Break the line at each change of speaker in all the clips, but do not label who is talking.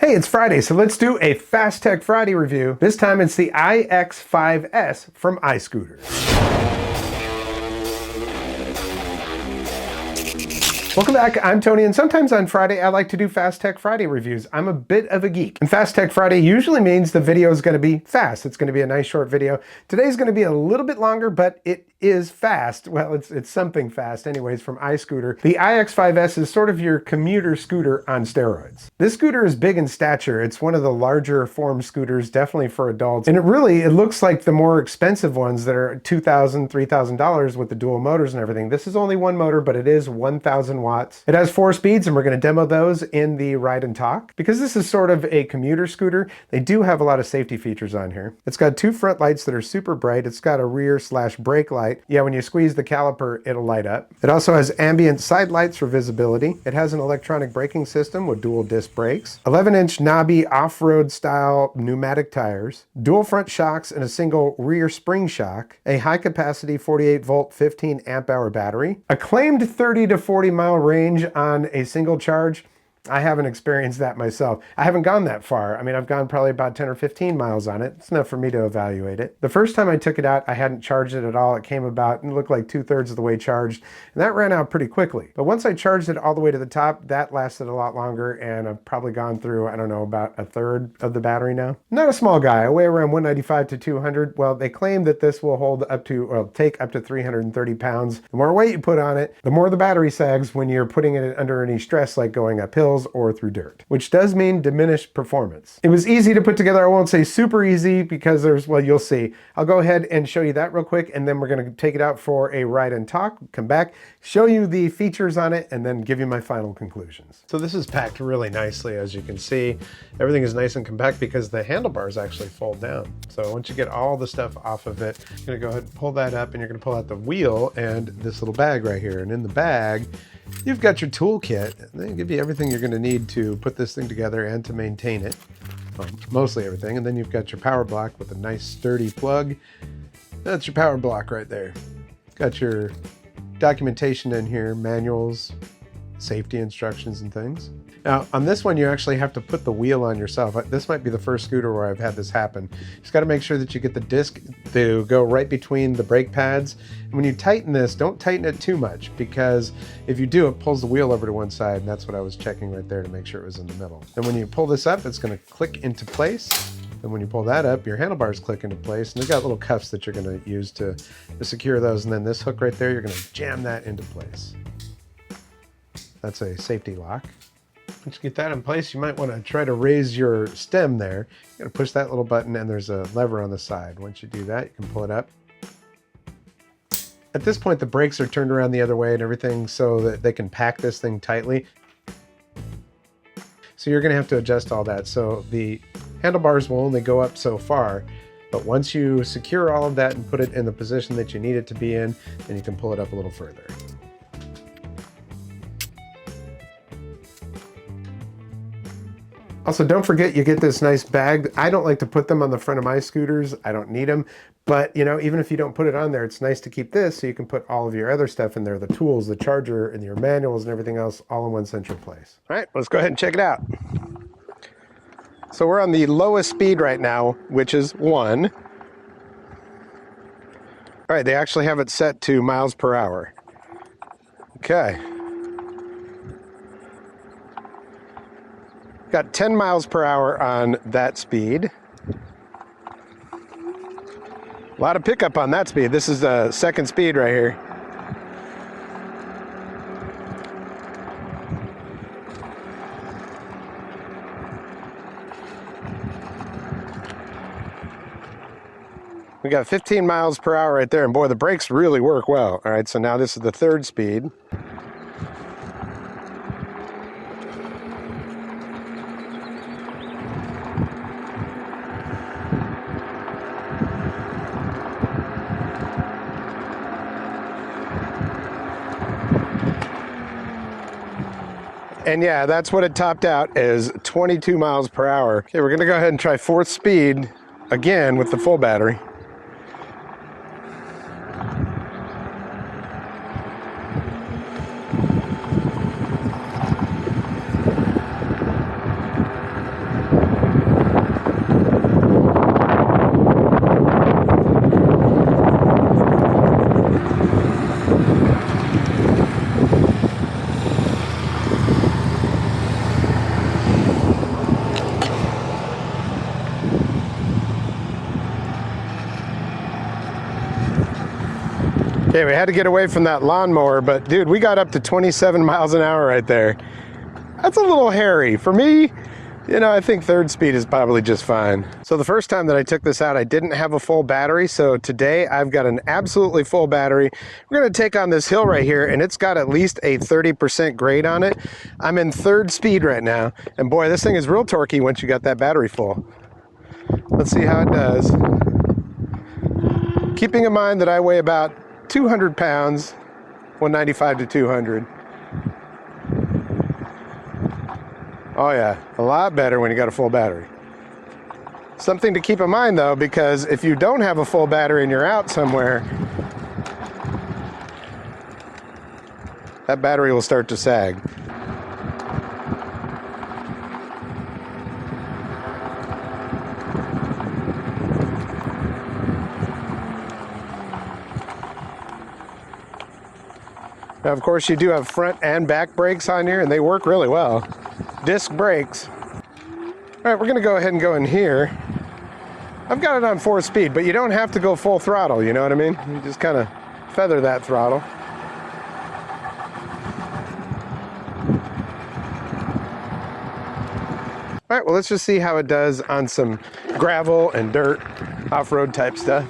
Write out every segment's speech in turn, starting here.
Hey, it's Friday, so let's do a Fast Tech Friday review. This time it's the iX5S from iScooter. Welcome back, I'm Tony, and sometimes on Friday I like to do Fast Tech Friday reviews. I'm a bit of a geek. And Fast Tech Friday usually means the video is going to be fast. It's going to be a nice short video. Today's going to be a little bit longer, but it is fast. Well, it's something fast anyways from iScooter. The iX5S is sort of your commuter scooter on steroids. This scooter is big in stature. It's one of the larger form scooters, definitely for adults. And it looks like the more expensive ones that are $2,000, $3,000 with the dual motors and everything. This is only one motor, but it is 1,000 watts. It has 4 speeds, and we're going to demo those in the ride and talk. Because this is sort of a commuter scooter, they do have a lot of safety features on here. It's got 2 front lights that are super bright. It's got a rear/brake light. Yeah, when you squeeze the caliper, it'll light up. It also has ambient side lights for visibility. It has an electronic braking system with dual disc brakes, 11-inch knobby off-road style pneumatic tires, dual front shocks and a single rear spring shock, a high-capacity 48-volt 15-amp-hour battery, a claimed 30 to 40-mile range on a single charge. I haven't experienced that myself. I haven't gone that far. I mean, I've gone probably about 10 or 15 miles on it. It's enough for me to evaluate it. The first time I took it out, I hadn't charged it at all. It came about and looked like 2/3 of the way charged, and that ran out pretty quickly. But once I charged it all the way to the top, that lasted a lot longer, and I've probably gone through, I don't know, about 1/3 of the battery now. I'm not a small guy. I weigh around 195 to 200. Well, they claim that this will take up to 330 pounds. The more weight you put on it, the more the battery sags when you're putting it under any stress, like going up hills or through dirt, which does mean diminished performance. It was easy to put together. I won't say super easy because well, you'll see. I'll go ahead and show you that real quick, and then we're going to take it out for a ride and talk, come back, show you the features on it, and then give you my final conclusions. So this is packed really nicely, as you can see. Everything is nice and compact because the handlebars actually fold down. So once you get all the stuff off of it, you're going to go ahead and pull that up, and you're going to pull out the wheel and this little bag right here. And in the bag, you've got your toolkit. They give you everything you're going to need to put this thing together and to maintain it. Well, mostly everything. And then you've got your power block with a nice sturdy plug. That's your power block right there. Got your documentation in here, manuals, safety instructions and things. Now, on this one, you actually have to put the wheel on yourself. This might be the first scooter where I've had this happen. You just got to make sure that you get the disc to go right between the brake pads. And when you tighten this, don't tighten it too much, because if you do, it pulls the wheel over to one side, and that's what I was checking right there to make sure it was in the middle. And when you pull this up, it's going to click into place. And when you pull that up, your handlebars click into place, and they've got little cuffs that you're going to use to secure those. And then this hook right there, you're going to jam that into place. That's a safety lock. Once you get that in place, you might want to try to raise your stem there. You're going to push that little button, and there's a lever on the side. Once you do that, you can pull it up. At this point, the brakes are turned around the other way and everything so that they can pack this thing tightly. So you're going to have to adjust all that. So the handlebars will only go up so far, but once you secure all of that and put it in the position that you need it to be in, then you can pull it up a little further. Also, don't forget you get this nice bag. I don't like to put them on the front of my scooters. I don't need them. But, you know, even if you don't put it on there, it's nice to keep this so you can put all of your other stuff in there, the tools, the charger, and your manuals and everything else all in one central place. All right, let's go ahead and check it out. So we're on the lowest speed right now, which is 1. All right, they actually have it set to miles per hour. Okay. Got 10 miles per hour on that speed. A lot of pickup on that speed. This is the second speed right here. We got 15 miles per hour right there, and boy, the brakes really work well. All right, so now this is the 3rd speed. And yeah, that's what it topped out as, 22 miles per hour. Okay, we're gonna go ahead and try 4th speed again with the full battery. Okay, we had to get away from that lawnmower, but dude, we got up to 27 miles an hour right there. That's a little hairy. For me, you know, I think third speed is probably just fine. So the first time that I took this out, I didn't have a full battery. So today I've got an absolutely full battery. We're gonna take on this hill right here, and it's got at least a 30% grade on it. I'm in third speed right now. And boy, this thing is real torquey once you got that battery full. Let's see how it does. Keeping in mind that I weigh about 200 pounds, 195 to 200. Oh yeah, a lot better when you got a full battery. Something to keep in mind though, because if you don't have a full battery and you're out somewhere, that battery will start to sag. Now, of course, you do have front and back brakes on here, and they work really well. Disc brakes. All right, we're gonna go ahead and go in here. I've got it on 4 speed, but you don't have to go full throttle, you know what I mean? You just kind of feather that throttle. All right, well, let's just see how it does on some gravel and dirt, off-road type stuff.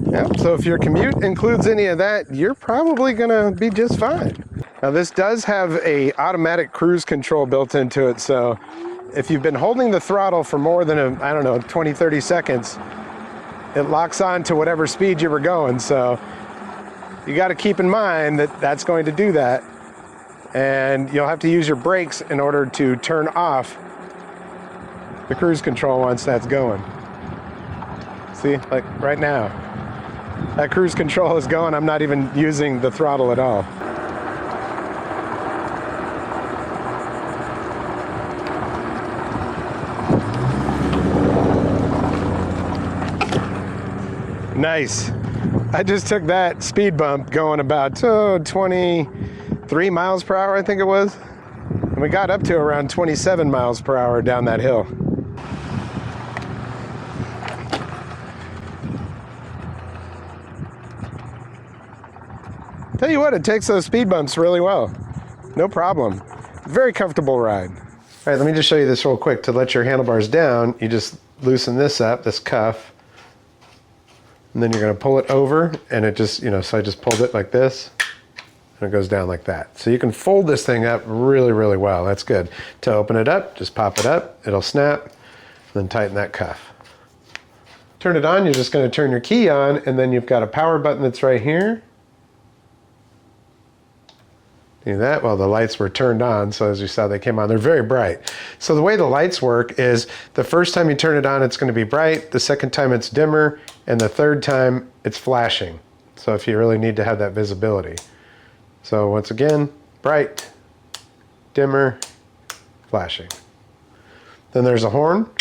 Yep, so if your commute includes any of that, you're probably gonna be just fine. Now this does have a automatic cruise control built into it, so if you've been holding the throttle for more than, I don't know, 20, 30 seconds, it locks on to whatever speed you were going, so you gotta keep in mind that that's going to do that. And you'll have to use your brakes in order to turn off the cruise control once that's going. See, like right now. That cruise control is going, I'm not even using the throttle at all. Nice. I just took that speed bump going about 23 miles per hour, I think it was. And we got up to around 27 miles per hour down that hill. Tell you what, it takes those speed bumps really well. No problem. Very comfortable ride. All right, let me just show you this real quick. To let your handlebars down, you just loosen this up, this cuff, and then you're gonna pull it over, and it just, you know, so I just pulled it like this, and it goes down like that. So you can fold this thing up really, really well. That's good. To open it up, just pop it up, it'll snap, then tighten that cuff. Turn it on, you're just gonna turn your key on, and then you've got a power button that's right here. Do that while the lights were turned on, so as you saw they came on. They're very bright. So the way the lights work is the first time you turn it on it's going to be bright, the second time it's dimmer, and the third time it's flashing. So if you really need to have that visibility. So once again, bright, dimmer, flashing. Then there's a horn.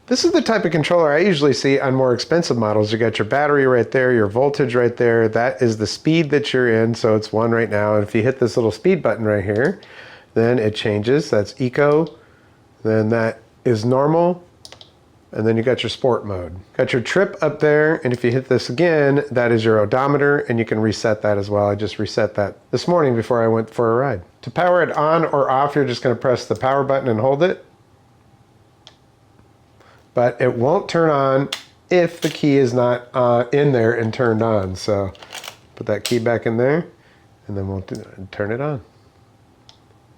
This is the type of controller I usually see on more expensive models. You got your battery right there, your voltage right there. That is the speed that you're in, so it's 1 right now. And if you hit this little speed button right here, then it changes. That's eco, then that is normal, and then you got your sport mode. Got your trip up there, and if you hit this again, that is your odometer, and you can reset that as well. I just reset that this morning before I went for a ride. To power it on or off, you're just gonna press the power button and hold it. But it won't turn on if the key is not in there and turned on. So put that key back in there, and then we'll turn it on.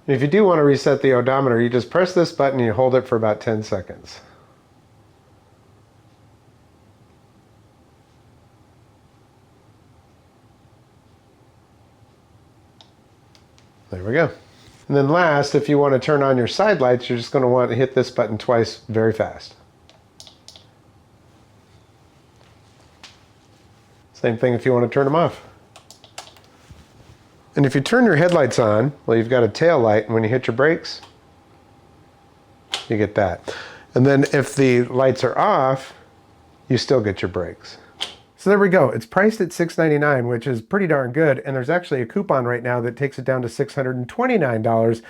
And if you do want to reset the odometer, you just press this button and you hold it for about 10 seconds. There we go. And then last, if you want to turn on your side lights, you're just going to want to hit this button twice very fast. Same thing if you want to turn them off. And if you turn your headlights on, well, you've got a tail light, and when you hit your brakes, you get that. And then if the lights are off, you still get your brakes. So there we go. It's priced at $699, which is pretty darn good. And there's actually a coupon right now that takes it down to $629.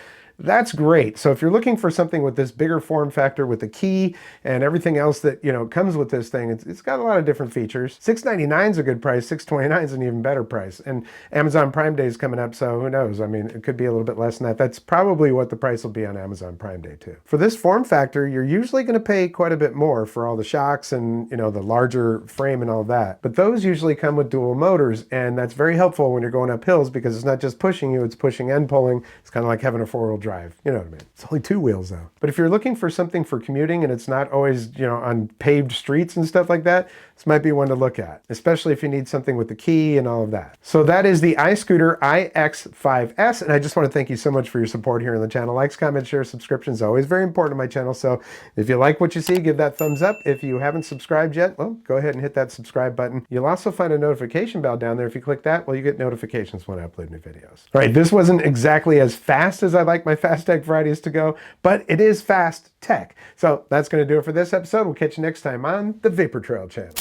That's great. So if you're looking for something with this bigger form factor with the key and everything else that, you know, comes with this thing, it's got a lot of different features. $699 is a good price. $629 is an even better price. And Amazon Prime Day is coming up, so who knows? I mean, it could be a little bit less than that. That's probably what the price will be on Amazon Prime Day too. For this form factor, you're usually going to pay quite a bit more for all the shocks and, you know, the larger frame and all that. But those usually come with dual motors, and that's very helpful when you're going up hills because it's not just pushing you, it's pushing and pulling. It's kind of like having a four-wheel drive. You know what I mean? It's only two wheels though. But if you're looking for something for commuting and it's not always, you know, on paved streets and stuff like that, this might be one to look at, especially if you need something with the key and all of that. So that is the iScooter iX5S. And I just want to thank you so much for your support here on the channel. Likes, comments, shares, subscriptions, always very important to my channel. So if you like what you see, give that thumbs up. If you haven't subscribed yet, well, go ahead and hit that subscribe button. You'll also find a notification bell down there. If you click that, well, you get notifications when I upload new videos. All right, this wasn't exactly as fast as I like my Fast Tech Fridays to go, but it is fast tech. So that's going to do it for this episode. We'll catch you next time on the Vapor Trail channel.